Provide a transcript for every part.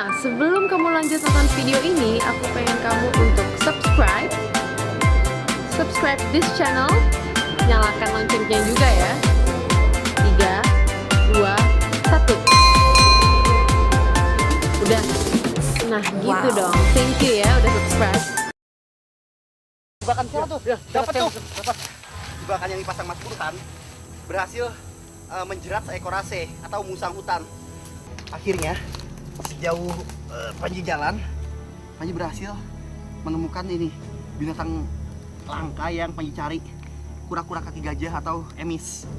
Nah, sebelum kamu lanjut nonton video ini, aku pengen kamu untuk subscribe this channel, nyalakan loncengnya juga ya. 3, 2, 1. Udah. Nah, gitu dong. Thank you ya udah subscribe. Jebakan siapa tuh? Dapat tuh. Jebakan yang dipasang Mas Burhan berhasil menjerat seekor ase atau musang hutan. Akhirnya sejauh Panji jalan, Panji berhasil menemukan ini binatang langka yang Panji cari, kura-kura kaki gajah atau emis.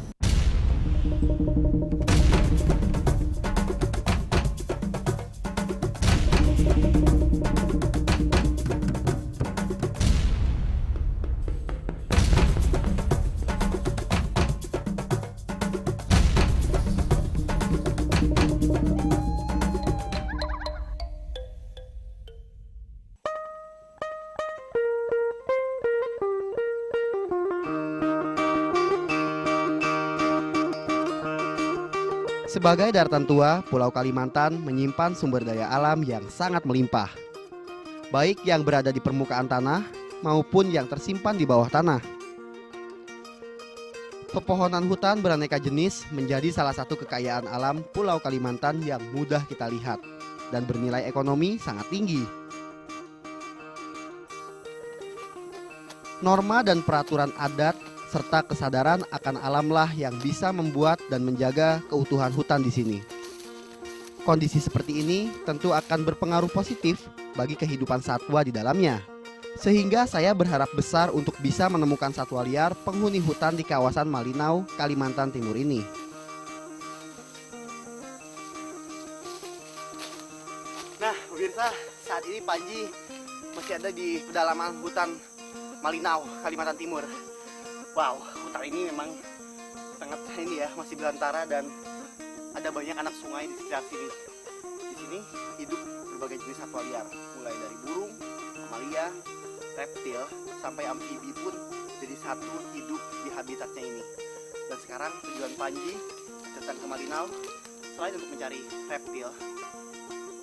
Sebagai daratan tua, Pulau Kalimantan menyimpan sumber daya alam yang sangat melimpah, baik yang berada di permukaan tanah maupun yang tersimpan di bawah tanah. Pepohonan hutan beraneka jenis menjadi salah satu kekayaan alam Pulau Kalimantan yang mudah kita lihat dan bernilai ekonomi sangat tinggi. Norma dan peraturan adat serta kesadaran akan alamlah yang bisa membuat dan menjaga keutuhan hutan di sini. Kondisi seperti ini tentu akan berpengaruh positif bagi kehidupan satwa di dalamnya. Sehingga saya berharap besar untuk bisa menemukan satwa liar penghuni hutan di kawasan Malinau, Kalimantan Timur ini. Nah, pemirsa, saat ini Panji masih ada di pedalaman hutan Malinau, Kalimantan Timur. Wow, hutan ini memang sangat masih belantara dan ada banyak anak sungai di sekitar sini. Di sini hidup berbagai jenis satwa liar, mulai dari burung, mamalia, reptil, sampai amfibi pun jadi satu hidup di habitatnya ini. Dan sekarang tujuan Panji datang ke Malinau selain untuk mencari reptil,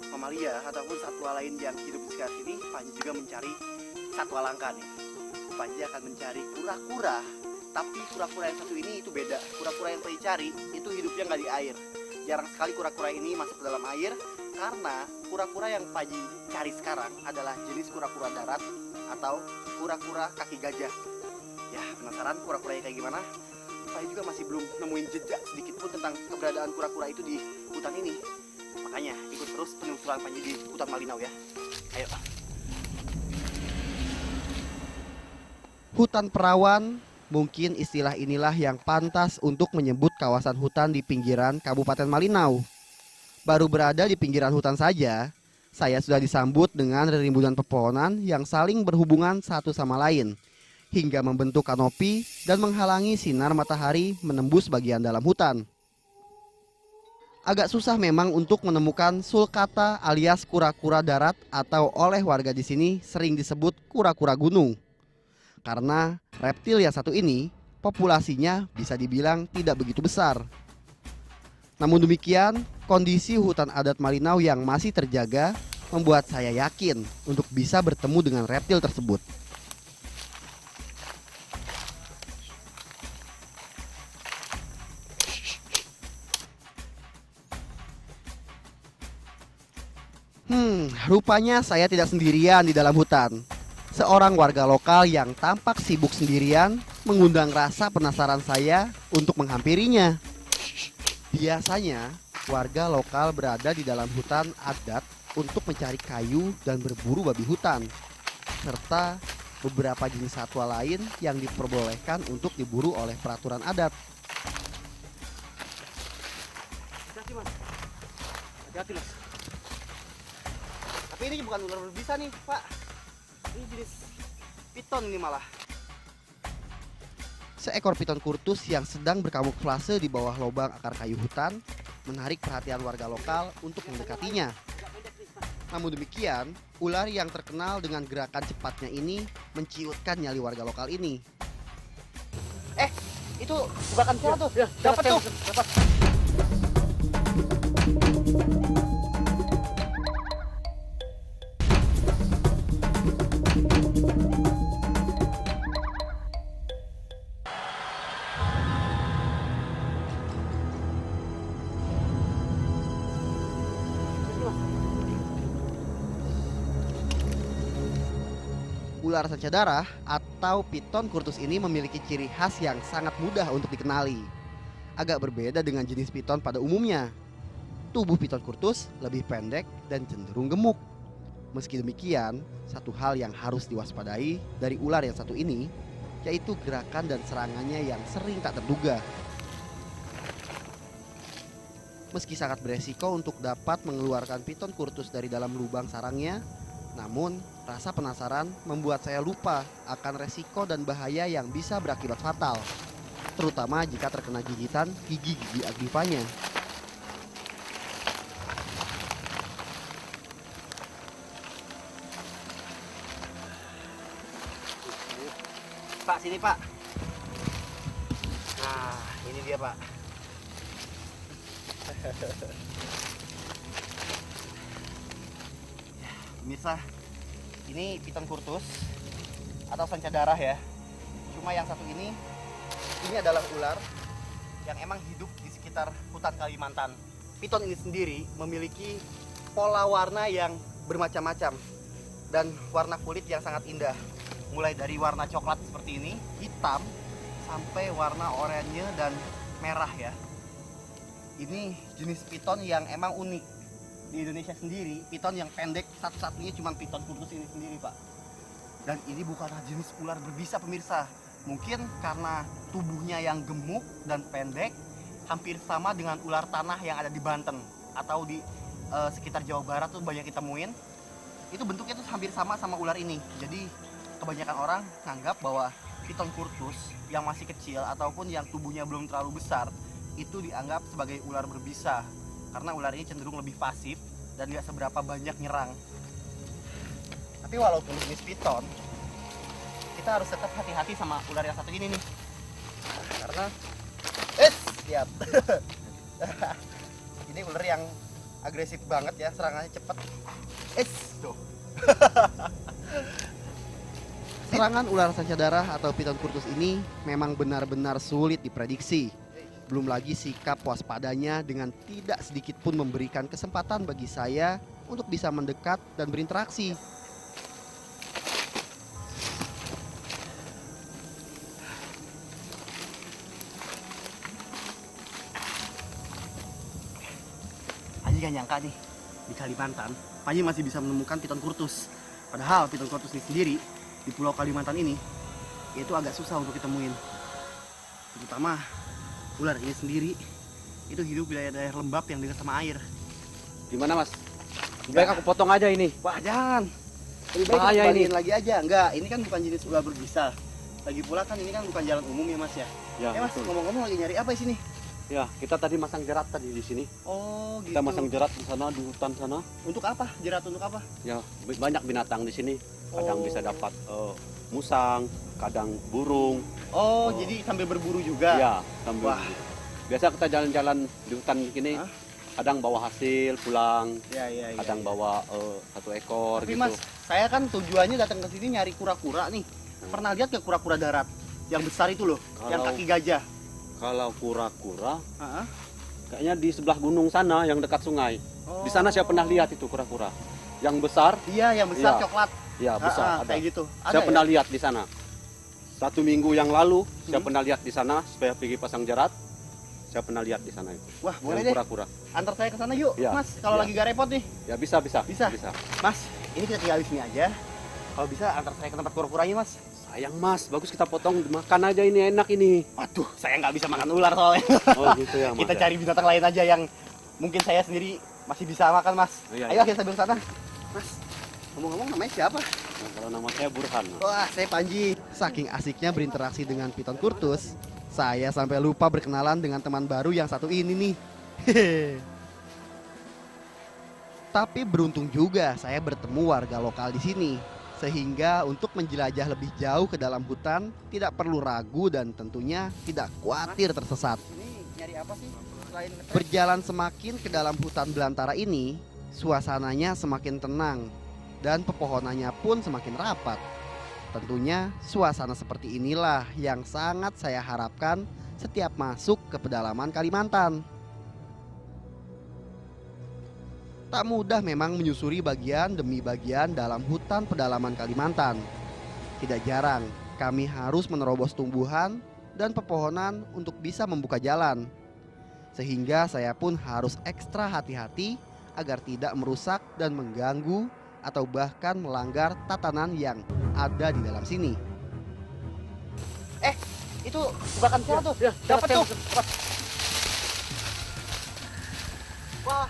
mamalia ataupun satwa lain yang hidup di sekitar sini, Panji juga mencari satwa langka nih. Panji akan mencari kura-kura, tapi kura-kura yang satu ini itu beda. Kura-kura yang Panji cari itu hidupnya nggak di air. Jarang sekali kura-kura ini masuk ke dalam air, karena kura-kura yang Panji cari sekarang adalah jenis kura-kura darat atau kura-kura kaki gajah. Ya, penasaran kura-kura yang kayak gimana? Panji juga masih belum nemuin jejak sedikit pun tentang keberadaan kura-kura itu di hutan ini. Makanya ikut terus penelusuran Panji di hutan Malinau ya. Ayo. Hutan perawan, mungkin istilah inilah yang pantas untuk menyebut kawasan hutan di pinggiran Kabupaten Malinau. Baru berada di pinggiran hutan saja, saya sudah disambut dengan rimbunan pepohonan yang saling berhubungan satu sama lain, hingga membentuk kanopi dan menghalangi sinar matahari menembus bagian dalam hutan. Agak susah memang untuk menemukan sulcata alias kura-kura darat atau oleh warga di sini sering disebut kura-kura gunung. Karena reptil yang satu ini populasinya bisa dibilang tidak begitu besar. Namun demikian, kondisi hutan adat Malinau yang masih terjaga membuat saya yakin untuk bisa bertemu dengan reptil tersebut. Rupanya saya tidak sendirian di dalam hutan. Seorang warga lokal yang tampak sibuk sendirian mengundang rasa penasaran saya untuk menghampirinya. Biasanya warga lokal berada di dalam hutan adat untuk mencari kayu dan berburu babi hutan, serta beberapa jenis satwa lain yang diperbolehkan untuk diburu oleh peraturan adat. Hati-hati mas, hati-hati mas. Tapi ini bukan ular berbisa nih pak. Ini jenis piton ini malah. Seekor piton kurtus yang sedang berkamuflase di bawah lubang akar kayu hutan menarik perhatian warga lokal untuk mendekatinya. Namun demikian, ular yang terkenal dengan gerakan cepatnya ini menciutkan nyali warga lokal ini. Itu jebakan siapa tuh? Dapat tuh. Ular sanca darah atau Piton curtus ini memiliki ciri khas yang sangat mudah untuk dikenali. Agak berbeda dengan jenis piton pada umumnya. Tubuh Piton curtus lebih pendek dan cenderung gemuk. Meski demikian, satu hal yang harus diwaspadai dari ular yang satu ini, yaitu gerakan dan serangannya yang sering tak terduga. Meski sangat beresiko untuk dapat mengeluarkan Piton curtus dari dalam lubang sarangnya, namun rasa penasaran membuat saya lupa akan resiko dan bahaya yang bisa berakibat fatal, terutama jika terkena gigitan gigi-gigi agripanya. Pak, sini Pak. Nah, ini dia Pak. Pemirsa, ini Piton curtus atau sanca darah ya. Cuma yang satu ini adalah ular yang emang hidup di sekitar hutan Kalimantan. Piton ini sendiri memiliki pola warna yang bermacam-macam dan warna kulit yang sangat indah. Mulai dari warna coklat seperti ini, hitam, sampai warna oranye dan merah ya. Ini jenis piton yang emang unik. Di Indonesia sendiri, piton yang pendek satu-satunya cuma Piton curtus ini sendiri Pak. Dan ini bukanlah jenis ular berbisa pemirsa. Mungkin karena tubuhnya yang gemuk dan pendek, hampir sama dengan ular tanah yang ada di Banten atau di sekitar Jawa Barat tuh banyak ditemuin. Itu bentuknya tuh hampir sama ular ini. Jadi kebanyakan orang nganggap bahwa Piton curtus yang masih kecil ataupun yang tubuhnya belum terlalu besar itu dianggap sebagai ular berbisa. Karena ular ini cenderung lebih pasif dan nggak seberapa banyak nyerang. Tapi walaupun jenis piton, kita harus tetap hati-hati sama ular yang satu ini nih. Karena, lihat, ini ular yang agresif banget ya, serangannya cepet. Tuh. Serangan ular sanca darah atau Piton curtus ini memang benar-benar sulit diprediksi. Belum lagi sikap waspadanya dengan tidak sedikit pun memberikan kesempatan bagi saya untuk bisa mendekat dan berinteraksi. Panji gak nyangka nih, di Kalimantan, Panji masih bisa menemukan Piton curtus. Padahal Piton curtus ini sendiri, di Pulau Kalimantan ini, itu agak susah untuk ditemuin. Terutama ular ini sendiri itu hidup di daerah lembab yang dekat sama air. Gimana Mas? Lebih baik aku potong aja ini. Wah jangan, lebih baik Bahaya kembaliin ini. lagi aja. Enggak, ini kan bukan jenis ular berbisa. Lagi pula kan ini kan bukan jalan umum ya Mas ya. Ya, Mas, betul. ngomong-ngomong lagi nyari apa di sini? Ya, kita tadi masang jerat tadi di sini. Oh gitu. Kita masang jerat di sana di hutan sana. Untuk apa? Jerat untuk apa? Ya, banyak binatang di sini. Kadang Oh. bisa dapat musang, kadang burung. Oh, Oh. jadi sambil berburu juga. Ya, sambil. Wah. Biasa kita jalan-jalan di hutan gini. Hah? Kadang bawa hasil pulang, Ya. kadang bawa satu ekor Tapi gitu. Mas, saya kan tujuannya datang ke sini nyari kura-kura nih. Pernah lihat nggak kura-kura darat yang besar itu loh, yang Kalau- kaki gajah? Kalau kura-kura, Heeh. kayaknya di sebelah gunung sana yang dekat sungai. Oh. Di sana saya pernah lihat itu kura-kura. Yang besar, Iya, yang besar Iya. coklat. ya besar. Ada. Kayak gitu. Saya ya? pernah lihat di sana. 1 minggu yang lalu saya Hmm. pernah lihat di sana supaya pergi pasang jerat. Saya pernah lihat di sana itu. Wah, boleh Yang deh. kura-kura. Antar saya ke sana yuk, Iya. Mas. Kalau Iya. lagi gak repot nih. Ya bisa. Bisa? Mas, ini kita tinggal di sini aja. Kalau bisa antar saya ke tempat kura-kuranya, Mas. Sayang Mas, bagus kita potong makan aja ini enak ini. Waduh, saya nggak bisa makan ular soalnya. Oh gitu ya Mas. Kita ya. cari binatang lain aja yang mungkin saya sendiri masih bisa makan, Mas. Iya, Ayo iya. kita sambil sana. Mas, ngomong-ngomong namanya siapa? Nah, kalau nama saya Burhan. Mas. Wah, saya Panji. Saking asiknya berinteraksi dengan Piton curtus, saya sampai lupa berkenalan dengan teman baru yang satu ini nih. Hehe. Tapi beruntung juga saya bertemu warga lokal di sini. Sehingga untuk menjelajah lebih jauh ke dalam hutan tidak perlu ragu dan tentunya tidak khawatir tersesat. Ini nyari apa sih? Selain ngetes? Berjalan semakin ke dalam hutan belantara ini, suasananya semakin tenang dan pepohonannya pun semakin rapat. Tentunya suasana seperti inilah yang sangat saya harapkan setiap masuk ke pedalaman Kalimantan. Tak mudah memang menyusuri bagian demi bagian dalam hutan pedalaman Kalimantan. Tidak jarang kami harus menerobos tumbuhan dan pepohonan untuk bisa membuka jalan. Sehingga saya pun harus ekstra hati-hati agar tidak merusak dan mengganggu atau bahkan melanggar tatanan yang ada di dalam sini. Itu jebakan siapa tuh? Dapat tuh. Wah,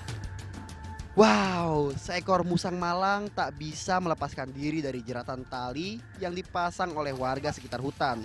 Wow, seekor musang malang tak bisa melepaskan diri dari jeratan tali yang dipasang oleh warga sekitar hutan.